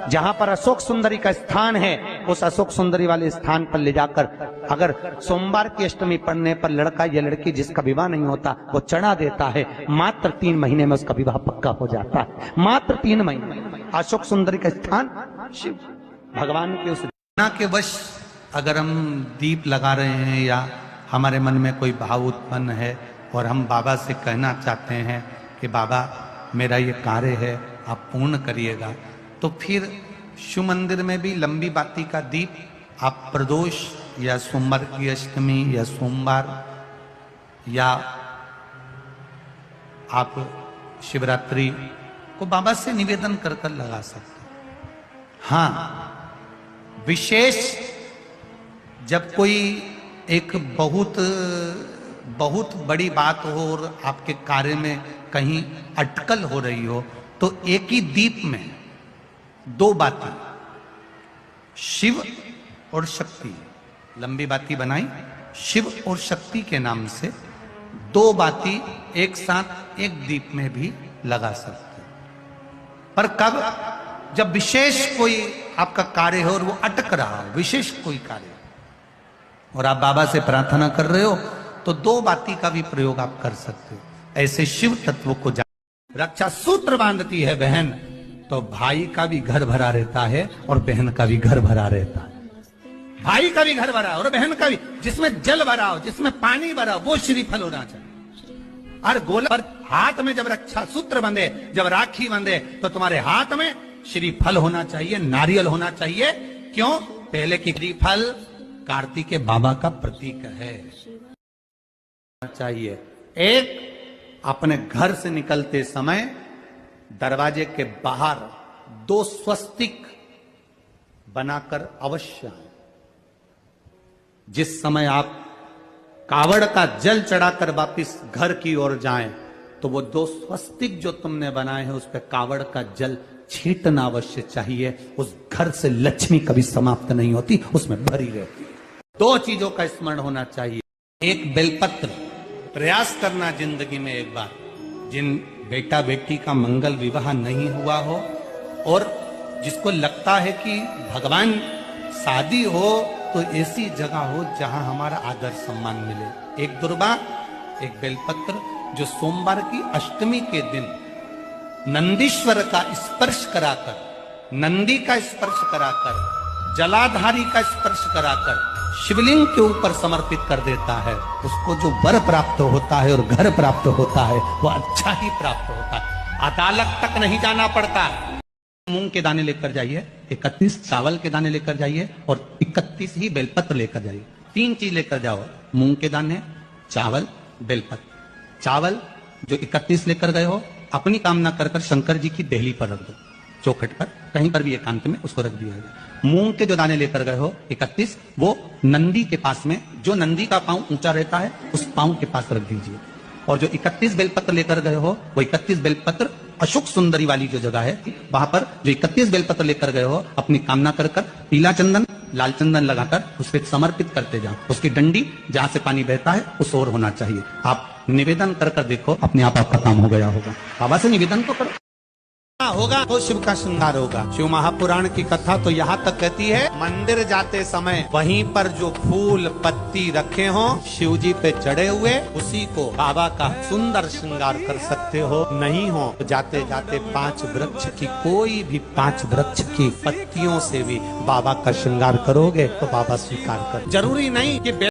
जहां पर अशोक सुंदरी का स्थान है, उस अशोक सुंदरी वाले स्थान पर ले जाकर अगर सोमवार की अष्टमी पढ़ने पर लड़का या लड़की जिसका विवाह नहीं होता वो चढ़ा देता है, मात्र 3 महीने में उसका विवाह पक्का हो जाता है। मात्र 3 महीने। अशोक सुंदरी का स्थान शिव भगवान के उस के वश अगर हम दीप लगा रहे हैं या हमारे मन में कोई भाव उत्पन्न है और हम बाबा से कहना चाहते हैं कि बाबा मेरा ये कार्य है आप पूर्ण करिएगा, तो फिर शिव मंदिर में भी लंबी बाती का दीप आप प्रदोष या सोमवार की अष्टमी या सोमवार या आप शिवरात्रि को बाबा से निवेदन कर कर लगा सकते हैं। हाँ, विशेष जब कोई एक बहुत बड़ी बात हो और आपके कार्य में कहीं अटकल हो रही हो, तो एक ही दीप में 2 बाती शिव और शक्ति, लंबी बाती बनाई शिव और शक्ति के नाम से 2 बाती एक साथ एक दीप में भी लगा सकते हैं। पर कब? जब विशेष कोई आपका कार्य हो और वो अटक रहा हो, विशेष कोई कार्य और आप बाबा से प्रार्थना कर रहे हो, तो 2 बाती का भी प्रयोग आप कर सकते हो। ऐसे शिव तत्व को रक्षा सूत्र बांधती है बहन, तो भाई का भी घर भरा रहता है और बहन का भी घर भरा रहता है। भाई का भी घर भरा और बहन का भी, जिसमें जल भरा हो, जिसमें पानी भरा हो, वो श्रीफल होना चाहिए। और गोला पर हाथ में जब रक्षा सूत्र बंधे, जब राखी बंधे, तो तुम्हारे हाथ में श्रीफल होना चाहिए, नारियल होना चाहिए। क्यों? पहले की श्रीफल कार्तिक के बाबा का प्रतीक है चाहिए। एक, अपने घर से निकलते समय दरवाजे के बाहर 2 स्वस्तिक बनाकर अवश्य आए। जिस समय आप कावड़ का जल चढ़ाकर वापिस घर की ओर जाएं, तो वो 2 स्वस्तिक जो तुमने बनाए हैं उस पर कावड़ का जल छींटना अवश्य चाहिए। उस घर से लक्ष्मी कभी समाप्त नहीं होती, उसमें भरी रहती है। 2 चीजों का स्मरण होना चाहिए। एक, बेलपत्र प्रयास करना जिंदगी में एक बार, जिन बेटा बेटी का मंगल विवाह नहीं हुआ हो और जिसको लगता है कि भगवान शादी हो तो ऐसी जगह हो जहां हमारा आदर सम्मान मिले। एक दुर्बा, एक बेलपत्र, जो सोमवार की अष्टमी के दिन नंदीश्वर का स्पर्श कराकर, नंदी का स्पर्श कराकर, जलाधारी का स्पर्श कराकर शिवलिंग के ऊपर समर्पित कर देता है, उसको जो वर प्राप्त होता है और घर प्राप्त होता है वो अच्छा ही प्राप्त होता है। अदालत तक नहीं जाना पड़ता। मूंग के दाने लेकर जाइए, 31 चावल के दाने लेकर जाइए और 31 ही बेलपत्र लेकर जाइए। 3 चीज लेकर जाओ, मूंग के दाने, चावल, बेलपत्र। चावल जो 31 लेकर गए हो, अपनी कामना कर कर शंकर जी की देहली पर रख दो, चौखट पर, कहीं पर भी एकांत में उसको रख दिया जाए। मूंग के जो दाने लेकर गए हो 31, वो नंदी के पास में, जो नंदी का पांव ऊंचा रहता है उस पांव के पास रख दीजिए। और जो 31 बेलपत्र लेकर गए हो, वो 31 बेलपत्र अशोक सुंदरी वाली जो जगह है वहां पर जो 31 बेलपत्र लेकर गए हो, अपनी कामना कर कर पीला चंदन, लाल चंदन लगाकर उस पर समर्पित करते जाओ। उसकी डंडी जहां से पानी बहता है उस ओर होना चाहिए। आप निवेदन कर कर देखो, अपने आप आपका काम हो गया होगा। बाबा से निवेदन तो करो, होगा तो शिव का श्रृंगार होगा। शिव महापुराण की कथा तो यहाँ तक कहती है, मंदिर जाते समय वहीं पर जो फूल पत्ती रखे हो शिव जी पे चढ़े हुए, उसी को बाबा का सुंदर श्रृंगार कर सकते हो। नहीं हो तो जाते जाते 5 वृक्ष की, कोई भी 5 वृक्ष की पत्तियों से भी बाबा का श्रृंगार करोगे तो बाबा स्वीकार कर। जरूरी नहीं कि